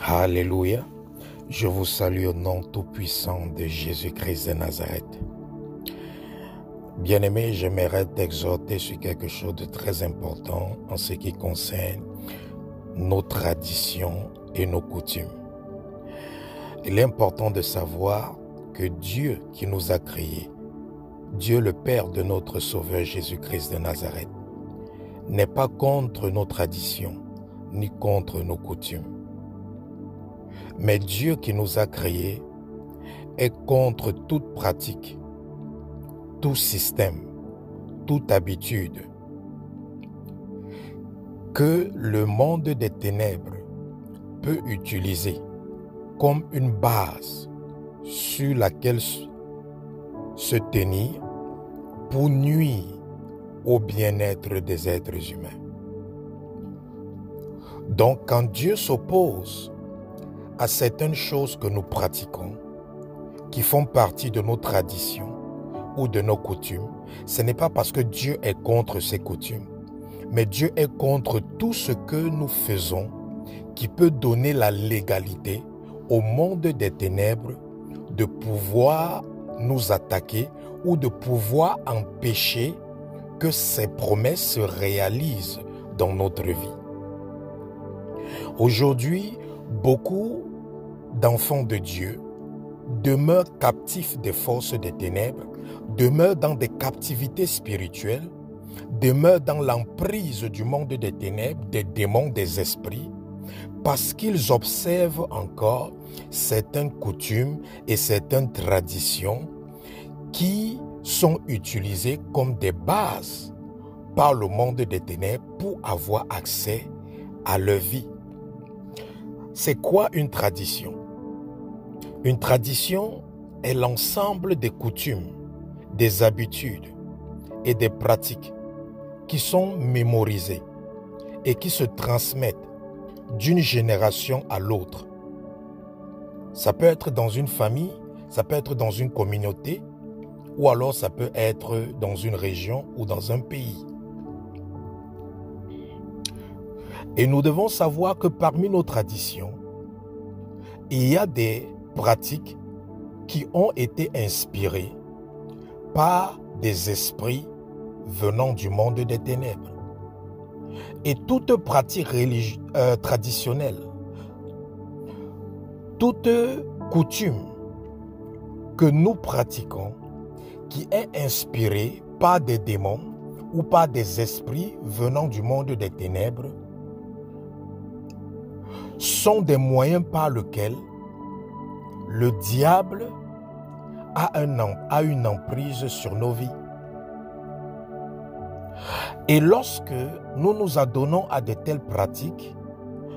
Alléluia. Je vous salue au nom tout-puissant de Jésus-Christ de Nazareth. Bien-aimé, j'aimerais t'exhorter sur quelque chose de très important en ce qui concerne nos traditions et nos coutumes. Il est important de savoir que Dieu qui nous a créés, Dieu le Père de notre Sauveur Jésus-Christ de Nazareth, n'est pas contre nos traditions ni contre nos coutumes. Mais Dieu qui nous a créés est contre toute pratique, tout système, toute habitude que le monde des ténèbres peut utiliser comme une base sur laquelle se tenir pour nuire au bien-être des êtres humains. Donc, quand Dieu s'oppose à certaines choses que nous pratiquons, qui font partie de nos traditions ou de nos coutumes, ce n'est pas parce que Dieu est contre ces coutumes, mais Dieu est contre tout ce que nous faisons qui peut donner la légalité au monde des ténèbres de pouvoir nous attaquer ou de pouvoir empêcher que ces promesses se réalisent dans notre vie. Aujourd'hui, beaucoup d'enfants de Dieu demeurent captifs des forces des ténèbres, demeurent dans des captivités spirituelles, demeurent dans l'emprise du monde des ténèbres, des démons, des esprits, parce qu'ils observent encore certaines coutumes et certaines traditions qui sont utilisées comme des bases par le monde des ténèbres pour avoir accès à leur vie. C'est quoi une tradition? Une tradition est l'ensemble des coutumes, des habitudes et des pratiques qui sont mémorisées et qui se transmettent d'une génération à l'autre. Ça peut être dans une famille, ça peut être dans une communauté, ou alors ça peut être dans une région ou dans un pays. Et nous devons savoir que parmi nos traditions, il y a des pratiques qui ont été inspirées par des esprits venant du monde des ténèbres. Et toute pratique traditionnelle, toute coutume que nous pratiquons qui est inspirée par des démons ou par des esprits venant du monde des ténèbres sont des moyens par lesquels le diable a une emprise sur nos vies. Et lorsque nous nous adonnons à de telles pratiques,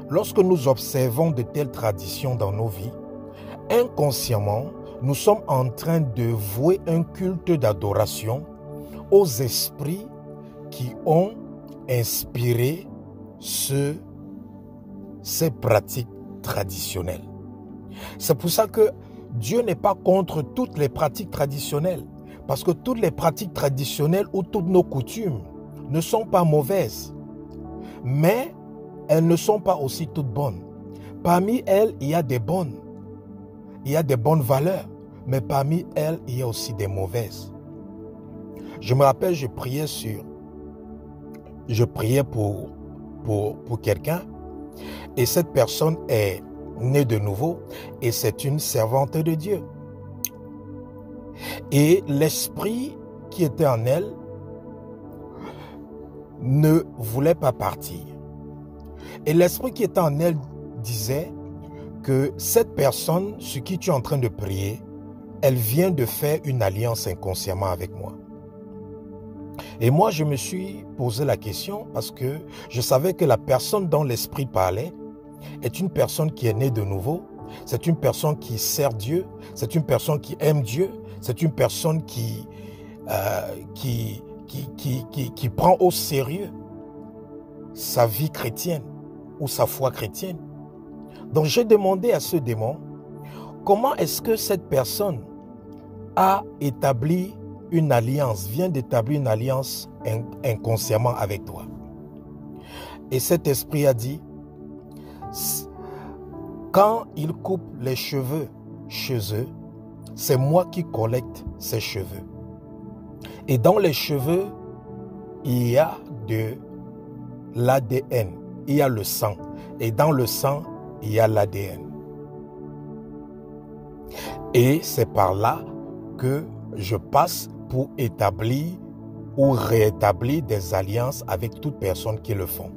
lorsque nous observons de telles traditions dans nos vies, inconsciemment, nous sommes en train de vouer un culte d'adoration aux esprits qui ont inspiré ces pratiques traditionnelles. C'est pour ça que Dieu n'est pas contre toutes les pratiques traditionnelles, parce que toutes les pratiques traditionnelles ou toutes nos coutumes ne sont pas mauvaises, mais elles ne sont pas aussi toutes bonnes. Parmi elles, il y a des bonnes valeurs, mais parmi elles, il y a aussi des mauvaises. Je me rappelle, je priais pour quelqu'un, et cette personne est née de nouveau, et c'est une servante de Dieu. Et l'esprit qui était en elle ne voulait pas partir. Et l'esprit qui était en elle disait que cette personne sur qui tu es en train de prier, elle vient de faire une alliance inconsciemment avec moi. Et moi, je me suis posé la question parce que je savais que la personne dont l'esprit parlait est une personne qui est née de nouveau, c'est une personne qui sert Dieu, c'est une personne qui aime Dieu, c'est une personne qui prend au sérieux sa vie chrétienne ou sa foi chrétienne. Donc j'ai demandé à ce démon, comment est-ce que cette personne a établi une alliance, vient d'établir une alliance inconsciemment avec toi? Et cet esprit a dit, Quand ils coupent les cheveux chez eux, c'est moi qui collecte ces cheveux. Et dans les cheveux, il y a de l'ADN, il y a le sang. Et dans le sang, il y a l'ADN. Et c'est par là que je passe pour établir ou rétablir des alliances avec toute personne qui le font.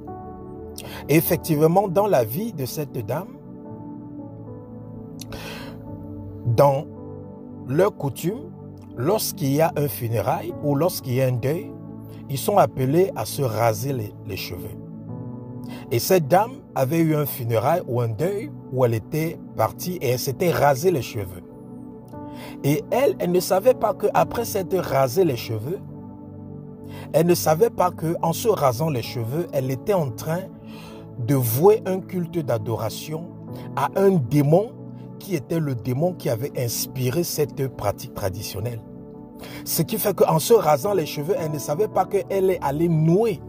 Et effectivement, dans la vie de cette dame, dans leur coutume, lorsqu'il y a un funérail ou lorsqu'il y a un deuil, ils sont appelés à se raser les cheveux. Et cette dame avait eu un funérail ou un deuil où elle était partie et elle s'était rasé les cheveux. Et elle ne savait pas qu'après s'être rasé les cheveux, elle ne savait pas qu'en se rasant les cheveux, elle était en train de vouer un culte d'adoration à un démon qui était le démon qui avait inspiré cette pratique traditionnelle. Ce qui fait qu'en se rasant les cheveux, elle ne savait pas qu'elle est allée nouer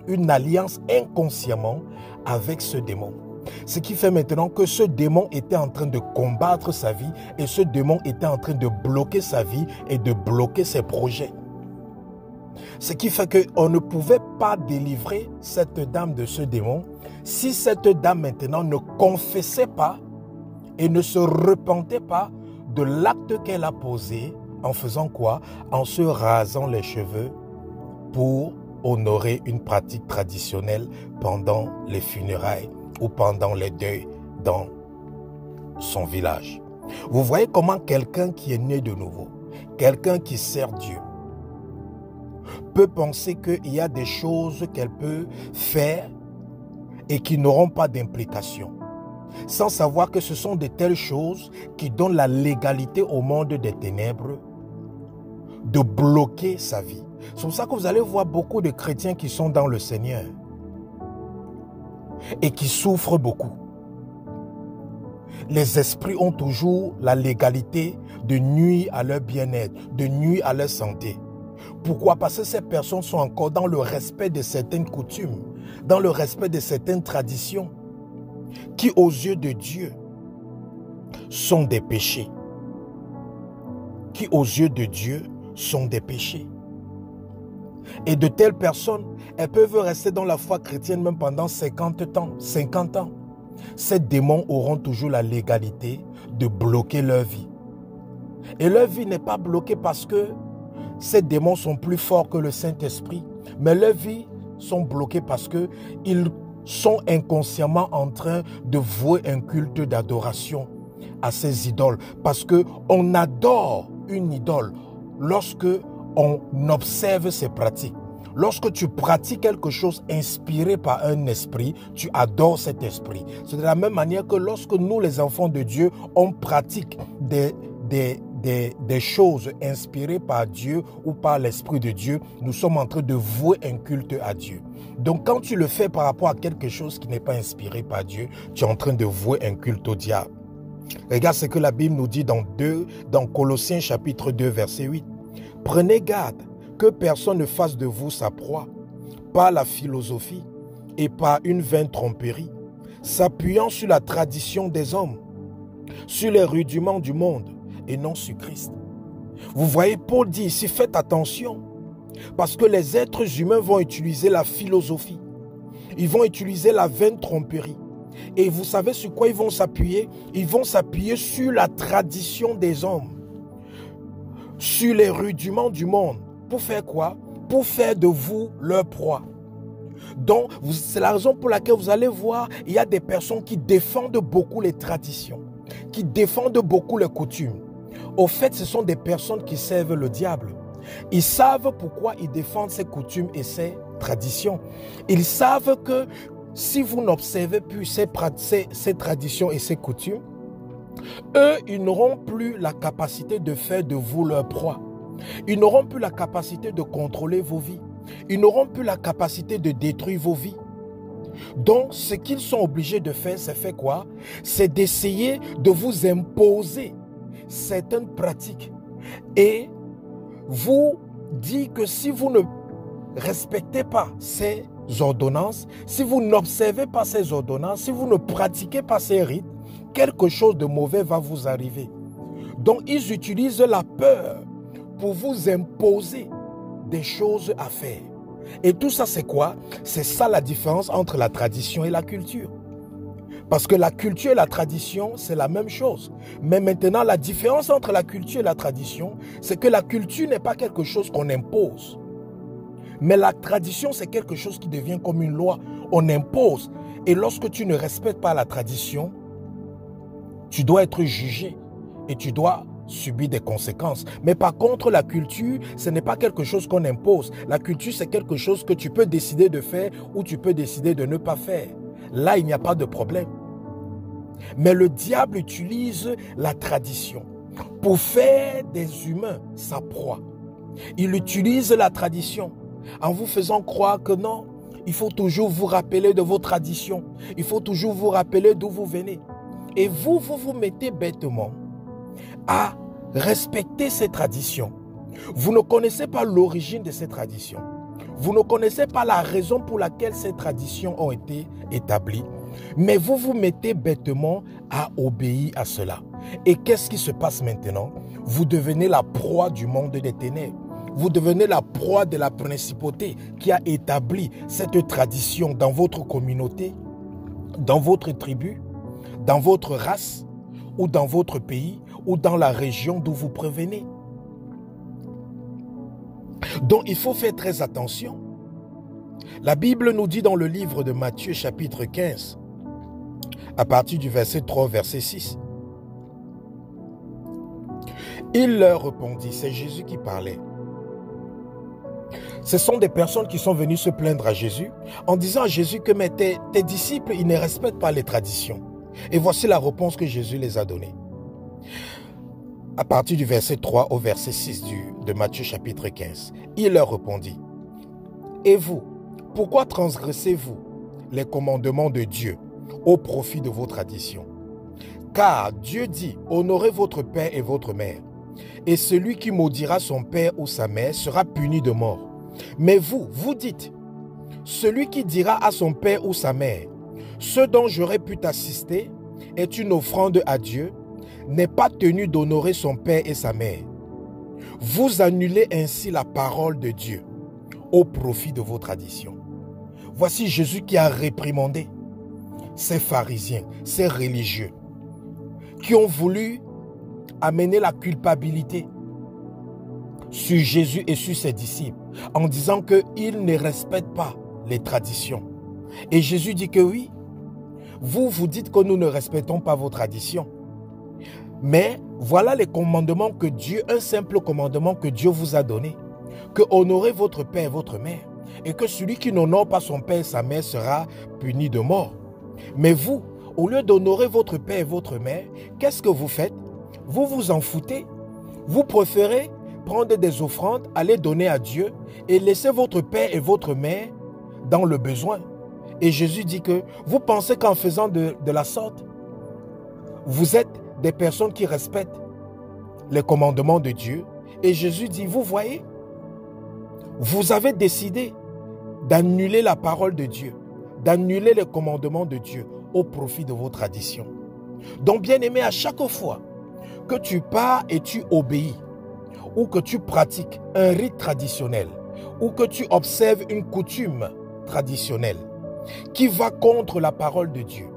une alliance inconsciemment avec ce démon. Ce qui fait maintenant que ce démon était en train de combattre sa vie et ce démon était en train de bloquer sa vie et de bloquer ses projets. Ce qui fait qu'on ne pouvait pas délivrer cette dame de ce démon si cette dame maintenant ne confessait pas et ne se repentait pas de l'acte qu'elle a posé en faisant quoi? En se rasant les cheveux pour honorer une pratique traditionnelle pendant les funérailles ou pendant les deuils dans son village. Vous voyez comment quelqu'un qui est né de nouveau, quelqu'un qui sert Dieu, peut penser qu'il y a des choses qu'elle peut faire et qui n'auront pas d'implication, sans savoir que ce sont de telles choses qui donnent la légalité au monde des ténèbres de bloquer sa vie. C'est pour ça que vous allez voir beaucoup de chrétiens qui sont dans le Seigneur et qui souffrent beaucoup. Les esprits ont toujours la légalité de nuire à leur bien-être, de nuire à leur santé. Pourquoi? Parce que ces personnes sont encore dans le respect de certaines coutumes, dans le respect de certaines traditions, qui aux yeux de Dieu sont des péchés. Qui aux yeux de Dieu sont des péchés. Et de telles personnes, elles peuvent rester dans la foi chrétienne même pendant 50 ans. Ces démons auront toujours la légalité de bloquer leur vie. Et leur vie n'est pas bloquée parce que ces démons sont plus forts que le Saint-Esprit, mais leur vie sont bloquées parce qu'ils sont inconsciemment en train de vouer un culte d'adoration à ces idoles. Parce qu'on adore une idole lorsque on observe ses pratiques. Lorsque tu pratiques quelque chose inspiré par un esprit, tu adores cet esprit. C'est de la même manière que lorsque nous, les enfants de Dieu, on pratique des choses inspirées par Dieu ou par l'Esprit de Dieu, nous sommes en train de vouer un culte à Dieu. Donc quand tu le fais par rapport à quelque chose qui n'est pas inspiré par Dieu, tu es en train de vouer un culte au diable. Regarde ce que la Bible nous dit dans Colossiens chapitre 2 verset 8. Prenez garde que personne ne fasse de vous sa proie par la philosophie et par une vaine tromperie, s'appuyant sur la tradition des hommes, sur les rudiments du monde et non sur Christ. Vous voyez, Paul dit ici, faites attention, parce que les êtres humains vont utiliser la philosophie, ils vont utiliser la vaine tromperie. Et vous savez sur quoi ils vont s'appuyer? Ils vont s'appuyer sur la tradition des hommes, sur les rudiments du monde. Pour faire quoi? Pour faire de vous leur proie. Donc, c'est la raison pour laquelle vous allez voir, il y a des personnes qui défendent beaucoup les traditions, qui défendent beaucoup les coutumes. Au fait, ce sont des personnes qui servent le diable. Ils savent pourquoi ils défendent ces coutumes et ces traditions. Ils savent que si vous n'observez plus ces traditions et ces coutumes, eux, ils n'auront plus la capacité de faire de vous leur proie. Ils n'auront plus la capacité de contrôler vos vies. Ils n'auront plus la capacité de détruire vos vies. Donc, ce qu'ils sont obligés de faire, c'est faire quoi? C'est d'essayer de vous imposer certaines pratiques et vous dire que si vous ne respectez pas ces ordonnances, si vous n'observez pas ces ordonnances, si vous ne pratiquez pas ces rites, quelque chose de mauvais va vous arriver. Donc ils utilisent la peur pour vous imposer des choses à faire. Et tout ça c'est quoi? C'est ça la différence entre la tradition et la culture. Parce que la culture et la tradition, c'est la même chose. Mais maintenant, la différence entre la culture et la tradition, c'est que la culture n'est pas quelque chose qu'on impose. Mais la tradition, c'est quelque chose qui devient comme une loi. On impose. Et lorsque tu ne respectes pas la tradition, tu dois être jugé et tu dois subir des conséquences. Mais par contre, la culture, ce n'est pas quelque chose qu'on impose. La culture, c'est quelque chose que tu peux décider de faire ou tu peux décider de ne pas faire. Là, il n'y a pas de problème. Mais le diable utilise la tradition pour faire des humains sa proie. Il utilise la tradition en vous faisant croire que non, il faut toujours vous rappeler de vos traditions. Il faut toujours vous rappeler d'où vous venez. Et vous vous mettez bêtement à respecter ces traditions. Vous ne connaissez pas l'origine de ces traditions. Vous ne connaissez pas la raison pour laquelle ces traditions ont été établies. Mais vous vous mettez bêtement à obéir à cela. Et qu'est-ce qui se passe maintenant? Vous devenez la proie du monde des ténèbres. Vous devenez la proie de la principauté qui a établi cette tradition dans votre communauté, dans votre tribu, dans votre race, ou dans votre pays, ou dans la région d'où vous provenez. Donc il faut faire très attention. La Bible nous dit dans le livre de Matthieu chapitre 15, à partir du verset 3 au verset 6. Il leur répondit, c'est Jésus qui parlait. Ce sont des personnes qui sont venues se plaindre à Jésus en disant à Jésus que mais tes disciples, ils ne respectent pas les traditions. Et voici la réponse que Jésus les a donnée. À partir du verset 3 au verset 6 de Matthieu chapitre 15. Il leur répondit, et vous, pourquoi transgressez-vous les commandements de Dieu au profit de vos traditions? Car Dieu dit, honorez votre père et votre mère, et celui qui maudira son père ou sa mère sera puni de mort. Mais vous, vous dites, celui qui dira à son père ou sa mère, ce dont j'aurais pu t'assister est une offrande à Dieu, n'est pas tenu d'honorer son père et sa mère. Vous annulez ainsi la parole de Dieu au profit de vos traditions. Voici Jésus qui a réprimandé ces pharisiens, ces religieux, qui ont voulu amener la culpabilité sur Jésus et sur ses disciples, en disant qu'ils ne respectent pas les traditions. Et Jésus dit que oui, vous dites que nous ne respectons pas vos traditions. Mais voilà les commandements que Dieu, un simple commandement que Dieu vous a donné, que honorez votre père et votre mère, et que celui qui n'honore pas son père et sa mère sera puni de mort. Mais vous, au lieu d'honorer votre père et votre mère, qu'est-ce que vous faites? Vous vous en foutez. Vous préférez prendre des offrandes, aller donner à Dieu et laisser votre père et votre mère dans le besoin. Et Jésus dit que vous pensez qu'en faisant de la sorte, vous êtes des personnes qui respectent les commandements de Dieu. Et Jésus dit, vous voyez, vous avez décidé d'annuler la parole de Dieu, d'annuler les commandements de Dieu au profit de vos traditions. Donc, bien-aimé, à chaque fois que tu pars et tu obéis, ou que tu pratiques un rite traditionnel, ou que tu observes une coutume traditionnelle qui va contre la parole de Dieu,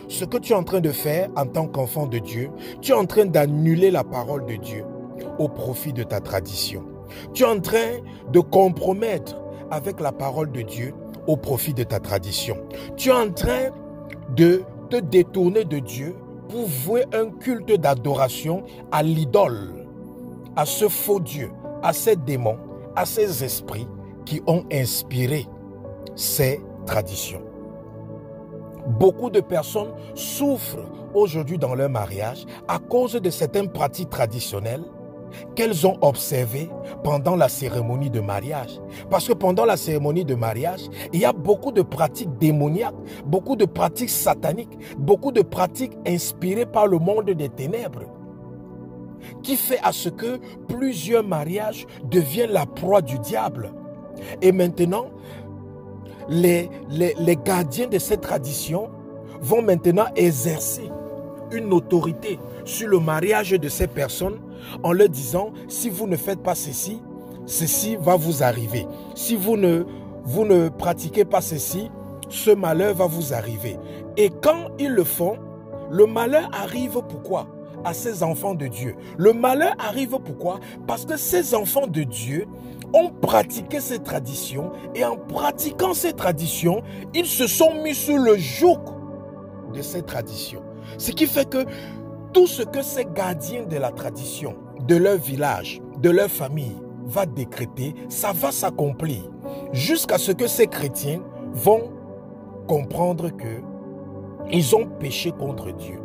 ce que tu es en train de faire en tant qu'enfant de Dieu, tu es en train d'annuler la parole de Dieu au profit de ta tradition. Tu es en train de compromettre avec la parole de Dieu au profit de ta tradition. Tu es en train de te détourner de Dieu pour vouer un culte d'adoration à l'idole, à ce faux Dieu, à ces démons, à ces esprits qui ont inspiré ces traditions. Beaucoup de personnes souffrent aujourd'hui dans leur mariage à cause de certaines pratiques traditionnelles qu'elles ont observées pendant la cérémonie de mariage. Parce que pendant la cérémonie de mariage, il y a beaucoup de pratiques démoniaques, beaucoup de pratiques sataniques, beaucoup de pratiques inspirées par le monde des ténèbres, qui fait à ce que plusieurs mariages deviennent la proie du diable. Et maintenant, les gardiens de cette tradition vont maintenant exercer une autorité sur le mariage de ces personnes en leur disant, si vous ne faites pas ceci, ceci va vous arriver. Si vous ne pratiquez pas ceci, ce malheur va vous arriver. Et quand ils le font, le malheur arrive pourquoi? À ces enfants de Dieu. Le malheur arrive pourquoi? Parce que ces enfants de Dieu ont pratiqué ces traditions et en pratiquant ces traditions, ils se sont mis sous le joug de ces traditions. Ce qui fait que tout ce que ces gardiens de la tradition, de leur village, de leur famille, va décréter, ça va s'accomplir. Jusqu'à ce que ces chrétiens vont comprendre que ils ont péché contre Dieu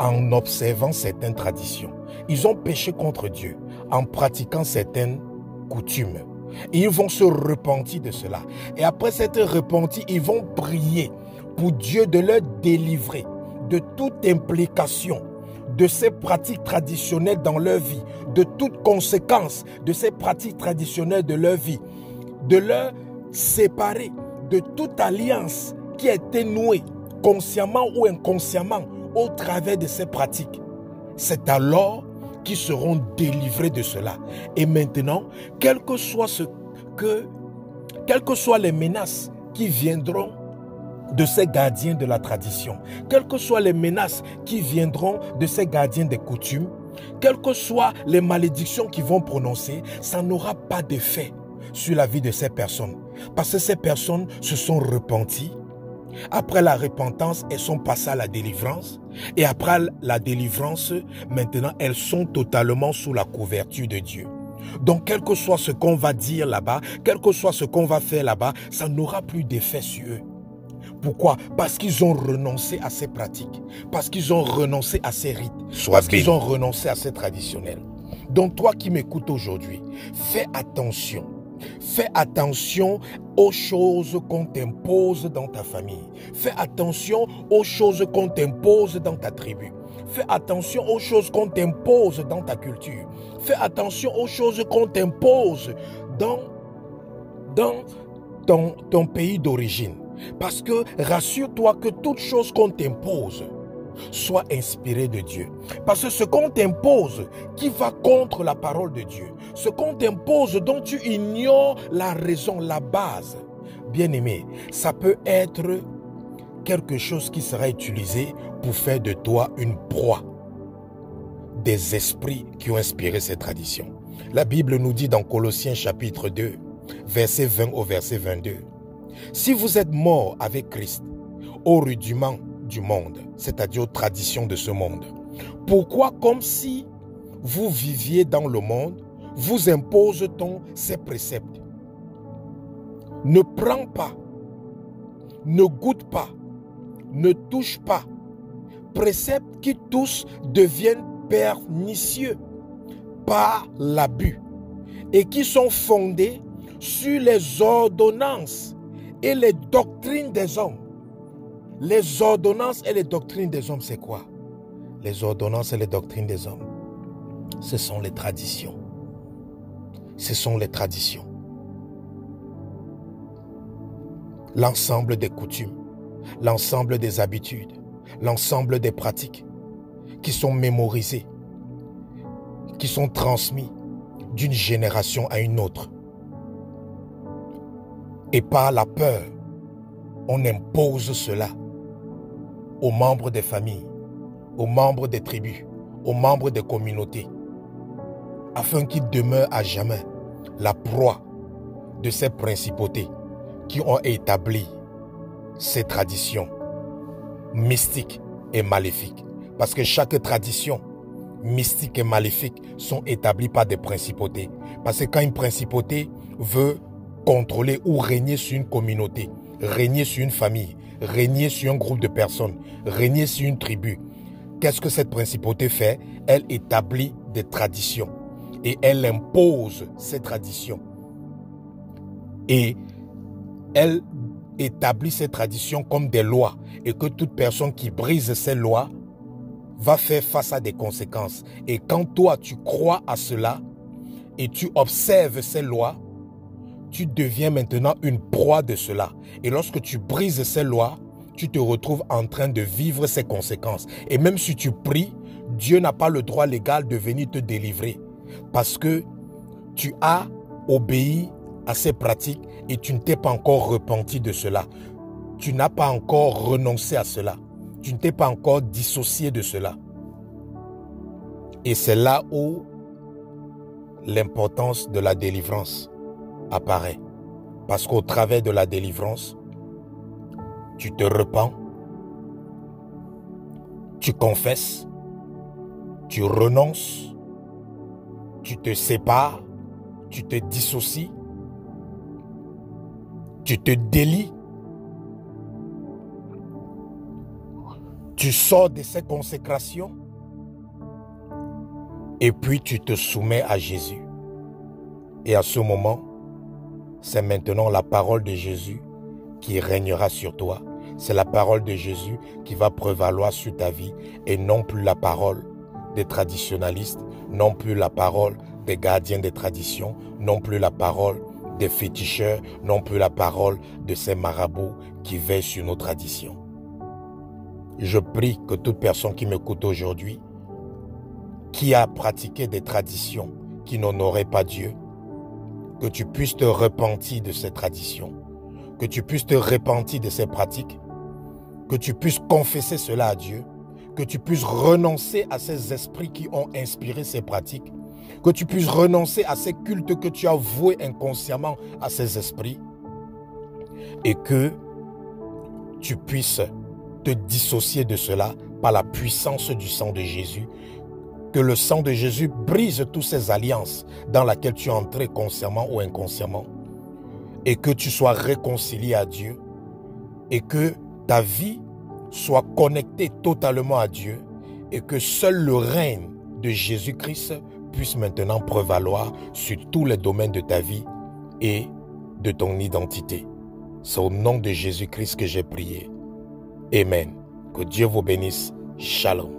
en observant certaines traditions. Ils ont péché contre Dieu en pratiquant certaines coutumes. Et ils vont se repentir de cela. Et après s'être repentis, ils vont prier pour Dieu de leur délivrer de toute implication de ces pratiques traditionnelles dans leur vie, de toute conséquence de ces pratiques traditionnelles de leur vie, de leur séparer de toute alliance qui a été nouée consciemment ou inconsciemment au travers de ces pratiques. C'est alors qu'ils seront délivrés de cela. Et maintenant, quelles que soient les menaces qui viendront de ces gardiens de la tradition, quelles que soient les menaces qui viendront de ces gardiens des coutumes, quelles que soient les malédictions qu'ils vont prononcer, ça n'aura pas d'effet sur la vie de ces personnes. Parce que ces personnes se sont repenties. Après la repentance, elles sont passées à la délivrance. Et après la délivrance, maintenant, elles sont totalement sous la couverture de Dieu. Donc, quel que soit ce qu'on va dire là-bas, quel que soit ce qu'on va faire là-bas, ça n'aura plus d'effet sur eux. Pourquoi? Parce qu'ils ont renoncé à ces pratiques. Parce qu'ils ont renoncé à ces rites. Parce qu'ils ont renoncé à ces traditionnels. Donc, toi qui m'écoutes aujourd'hui, fais attention. Fais attention aux choses qu'on t'impose dans ta famille. Fais attention aux choses qu'on t'impose dans ta tribu. Fais attention aux choses qu'on t'impose dans ta culture. Fais attention aux choses qu'on t'impose dans ton pays d'origine. Parce que rassure-toi que toute chose qu'on t'impose soit inspirée de Dieu. Parce que ce qu'on t'impose qui va contre la parole de Dieu, ce qu'on t'impose dont tu ignores la raison, la base, bien-aimé, ça peut être quelque chose qui sera utilisé pour faire de toi une proie des esprits qui ont inspiré ces traditions. La Bible nous dit dans Colossiens chapitre 2, verset 20 au verset 22, « Si vous êtes morts avec Christ au rudiment du monde, c'est-à-dire aux traditions de ce monde, pourquoi, comme si vous viviez dans le monde, vous impose-t-on ces préceptes? Ne prends pas, ne goûte pas, ne touche pas. Préceptes qui tous deviennent pernicieux par l'abus et qui sont fondés sur les ordonnances et les doctrines des hommes. » Les ordonnances et les doctrines des hommes, c'est quoi? Les ordonnances et les doctrines des hommes, ce sont les traditions. Ce sont les traditions. L'ensemble des coutumes, l'ensemble des habitudes, l'ensemble des pratiques qui sont mémorisées, qui sont transmises d'une génération à une autre. Et par la peur, on impose cela aux membres des familles, aux membres des tribus, aux membres des communautés, afin qu'ils demeurent à jamais la proie de ces principautés qui ont établi ces traditions mystiques et maléfiques. Parce que chaque tradition mystique et maléfique sont établies par des principautés. Parce que quand une principauté veut contrôler ou régner sur une communauté, régner sur une famille, régner sur un groupe de personnes, régner sur une tribu, qu'est-ce que cette principauté fait? Elle établit des traditions et elle impose ces traditions. Et elle établit ces traditions comme des lois et que toute personne qui brise ces lois va faire face à des conséquences. Et quand toi tu crois à cela et tu observes ces lois, tu deviens maintenant une proie de cela. Et lorsque tu brises ces lois, tu te retrouves en train de vivre ces conséquences. Et même si tu pries, Dieu n'a pas le droit légal de venir te délivrer. Parce que tu as obéi à ces pratiques et tu ne t'es pas encore repenti de cela. Tu n'as pas encore renoncé à cela. Tu ne t'es pas encore dissocié de cela. Et c'est là où l'importance de la délivrance apparaît. Parce qu'au travers de la délivrance, tu te repens, tu confesses, tu renonces, tu te sépares, tu te dissocies, tu te délies, tu sors de ces consécrations et puis tu te soumets à Jésus. Et à ce moment, c'est maintenant la parole de Jésus qui régnera sur toi. C'est la parole de Jésus qui va prévaloir sur ta vie et non plus la parole des traditionalistes, non plus la parole des gardiens des traditions, non plus la parole des féticheurs, non plus la parole de ces marabouts qui veillent sur nos traditions. Je prie que toute personne qui m'écoute aujourd'hui, qui a pratiqué des traditions qui n'honoraient pas Dieu, que tu puisses te repentir de ces traditions, que tu puisses te repentir de ces pratiques, que tu puisses confesser cela à Dieu, que tu puisses renoncer à ces esprits qui ont inspiré ces pratiques, que tu puisses renoncer à ces cultes que tu as voués inconsciemment à ces esprits et que tu puisses te dissocier de cela par la puissance du sang de Jésus. Que le sang de Jésus brise toutes ces alliances dans lesquelles tu es entré consciemment ou inconsciemment et que tu sois réconcilié à Dieu et que ta vie soit connectée totalement à Dieu et que seul le règne de Jésus-Christ puisse maintenant prévaloir sur tous les domaines de ta vie et de ton identité. C'est au nom de Jésus-Christ que j'ai prié. Amen. Que Dieu vous bénisse. Shalom.